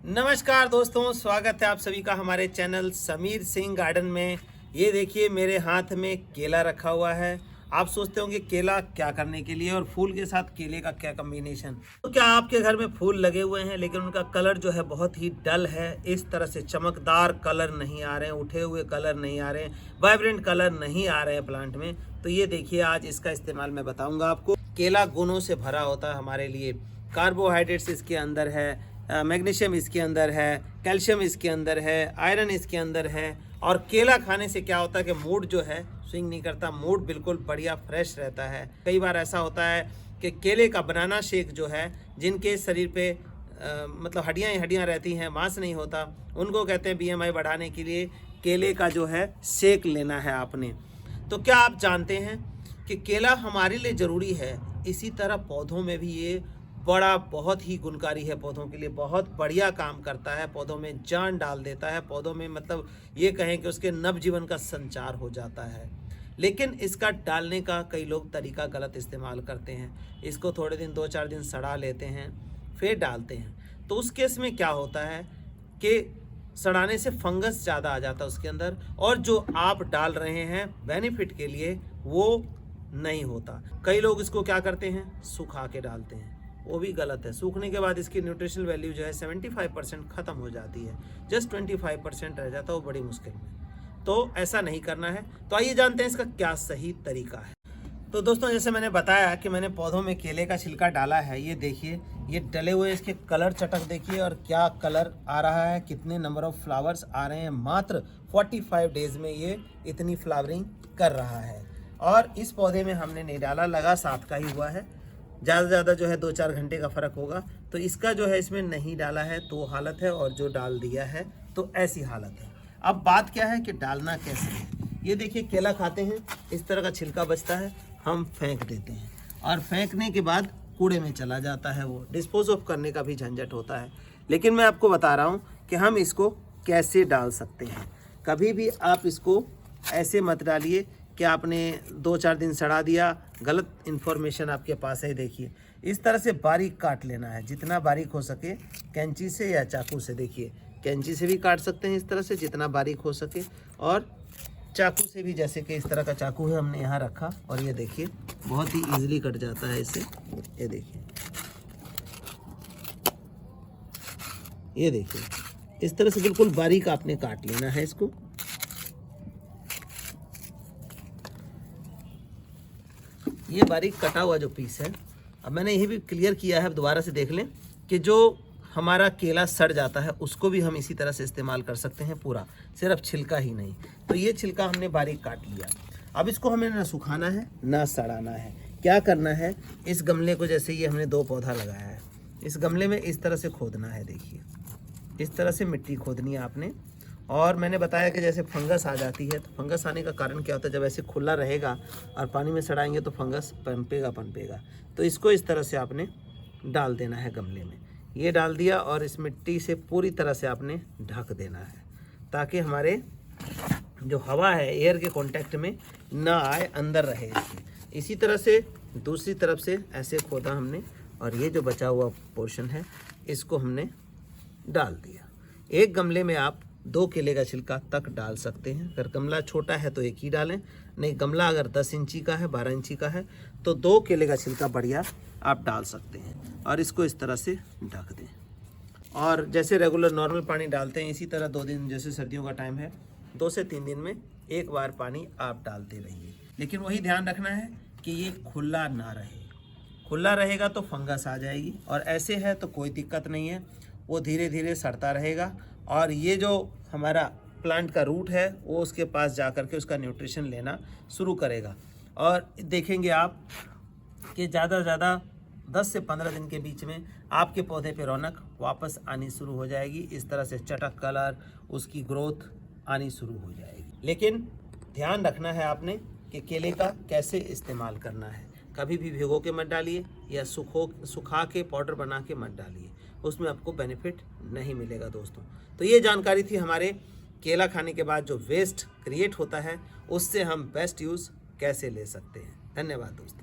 नमस्कार दोस्तों, स्वागत है आप सभी का हमारे चैनल समीर सिंह गार्डन में। ये देखिए मेरे हाथ में केला रखा हुआ है। आप सोचते होंगे केला क्या करने के लिए और फूल के साथ केले का क्या कॉम्बिनेशन। तो क्या आपके घर में फूल लगे हुए हैं लेकिन उनका कलर जो है बहुत ही डल है, इस तरह से चमकदार कलर नहीं आ रहे हैं, उठे हुए कलर नहीं आ रहे हैं, वाइब्रेंट कलर नहीं आ रहे हैं प्लांट में। तो ये देखिए आज इसका इस्तेमाल मैं बताऊँगा आपको। केला गुणों से भरा होता है हमारे लिए। कार्बोहाइड्रेट्स इसके अंदर है, मैग्नीशियम इसके अंदर है, कैल्शियम इसके अंदर है, आयरन इसके अंदर है। और केला खाने से क्या होता है कि मूड जो है स्विंग नहीं करता, मूड बिल्कुल बढ़िया फ्रेश रहता है। कई बार ऐसा होता है कि केले का बनाना शेक जो है, जिनके शरीर पे मतलब हड्डियाँ ही हड्डियाँ रहती हैं, मांस नहीं होता, उनको कहते हैं बीएमआई बढ़ाने के लिए केले का जो है शेक लेना है आपने। तो क्या आप जानते हैं कि केला हमारे लिए ज़रूरी है, इसी तरह पौधों में भी ये बहुत ही गुणकारी है, पौधों के लिए बहुत बढ़िया काम करता है, पौधों में जान डाल देता है, पौधों में मतलब ये कहें कि उसके नवजीवन का संचार हो जाता है। लेकिन इसका डालने का कई लोग तरीका गलत इस्तेमाल करते हैं। इसको थोड़े दिन 2-4 दिन सड़ा लेते हैं फिर डालते हैं। तो उस केस में क्या होता है कि सड़ाने से फंगस ज़्यादा आ जाता है उसके अंदर, और जो आप डाल रहे हैं बेनिफिट के लिए वो नहीं होता। कई लोग इसको क्या करते हैं, सुखा के डालते हैं, वो भी गलत है। सूखने के बाद इसकी न्यूट्रिशनल वैल्यू जो है 75% ख़त्म हो जाती है, जस्ट 25% रह जाता है, वो बड़ी मुश्किल में। तो ऐसा नहीं करना है। तो आइए जानते हैं इसका क्या सही तरीका है। तो दोस्तों, जैसे मैंने बताया कि मैंने पौधों में केले का छिलका डाला है। ये देखिए, ये डले हुए इसके कलर चटक देखिए, और क्या कलर आ रहा है, कितने नंबर ऑफ फ्लावर्स आ रहे हैं। मात्र 45 डेज में ये इतनी फ्लावरिंग कर रहा है। और इस पौधे में हमने नहीं डाला, लगा साथ का ही हुआ है। ज़्यादा से ज़्यादा जो है 2-4 घंटे का फ़र्क होगा। तो इसका जो है इसमें नहीं डाला है तो हालत है, और जो डाल दिया है तो ऐसी हालत है। अब बात क्या है कि डालना कैसे है। ये देखिए, केला खाते हैं, इस तरह का छिलका बचता है, हम फेंक देते हैं, और फेंकने के बाद कूड़े में चला जाता है। वो डिस्पोज ऑफ करने का भी झंझट होता है। लेकिन मैं आपको बता रहा हूँ कि हम इसको कैसे डाल सकते हैं। कभी भी आप इसको ऐसे मत डालिए कि आपने 2-4 दिन सड़ा दिया, गलत इन्फॉर्मेशन आपके पास है। देखिए, इस तरह से बारीक काट लेना है, जितना बारीक हो सके, कैंची से या चाकू से। देखिए, कैंची से भी काट सकते हैं इस तरह से, जितना बारीक हो सके, और चाकू से भी, जैसे कि इस तरह का चाकू है हमने यहाँ रखा, और ये देखिए बहुत ही ईजिली कट जाता है इससे। ये देखिए, ये देखिए, इस तरह से बिल्कुल बारीक आपने काट लेना है इसको। ये बारीक कटा हुआ जो पीस है, अब मैंने यही भी क्लियर किया है, अब दोबारा से देख लें कि जो हमारा केला सड़ जाता है उसको भी हम इसी तरह से इस्तेमाल कर सकते हैं पूरा, सिर्फ छिलका ही नहीं। तो ये छिलका हमने बारीक काट लिया। अब इसको हमें ना सुखाना है ना सड़ाना है। क्या करना है, इस गमले को, जैसे ये हमने 2 पौधा लगाया है, इस गमले में इस तरह से खोदना है। देखिए, इस तरह से मिट्टी खोदनी है आपने। और मैंने बताया कि जैसे फंगस आ जाती है, तो फंगस आने का कारण क्या होता है, जब ऐसे खुला रहेगा और पानी में सड़ाएंगे तो फंगस पनपेगा। तो इसको इस तरह से आपने डाल देना है गमले में। ये डाल दिया, और इस मिट्टी से पूरी तरह से आपने ढक देना है, ताकि हमारे जो हवा है एयर के कांटेक्ट में ना आए, अंदर रहे। इसी तरह से दूसरी तरफ से ऐसे खोदा हमने, और ये जो बचा हुआ पोर्शन है इसको हमने डाल दिया। एक गमले में आप 2 केले का छिलका तक डाल सकते हैं। अगर गमला छोटा है तो 1 ही डालें, नहीं गमला अगर 10 इंची का है, 12 इंची का है, तो 2 केले का छिलका बढ़िया आप डाल सकते हैं, और इसको इस तरह से ढक दें। और जैसे रेगुलर नॉर्मल पानी डालते हैं, इसी तरह 2 दिन, जैसे सर्दियों का टाइम है, 2 से 3 दिन में 1 बार पानी आप डालते रहिए। लेकिन वही ध्यान रखना है कि ये खुला ना रहे। खुला रहेगा तो फंगस आ जाएगी, और ऐसे है तो कोई दिक्कत नहीं है, वो धीरे धीरे सड़ता रहेगा। और ये जो हमारा प्लांट का रूट है वो उसके पास जा कर के उसका न्यूट्रिशन लेना शुरू करेगा, और देखेंगे आप कि ज़्यादा से ज़्यादा 10 से 15 दिन के बीच में आपके पौधे पे रौनक वापस आनी शुरू हो जाएगी। इस तरह से चटक कलर, उसकी ग्रोथ आनी शुरू हो जाएगी। लेकिन ध्यान रखना है आपने कि केले का कैसे इस्तेमाल करना है। कभी भी भिगो के मत डालिए, या सुखा के पाउडर बना के मत डालिए, उसमें आपको बेनिफिट नहीं मिलेगा दोस्तों। तो ये जानकारी थी हमारे केला खाने के बाद जो वेस्ट क्रिएट होता है उससे हम बेस्ट यूज़ कैसे ले सकते हैं। धन्यवाद दोस्तों।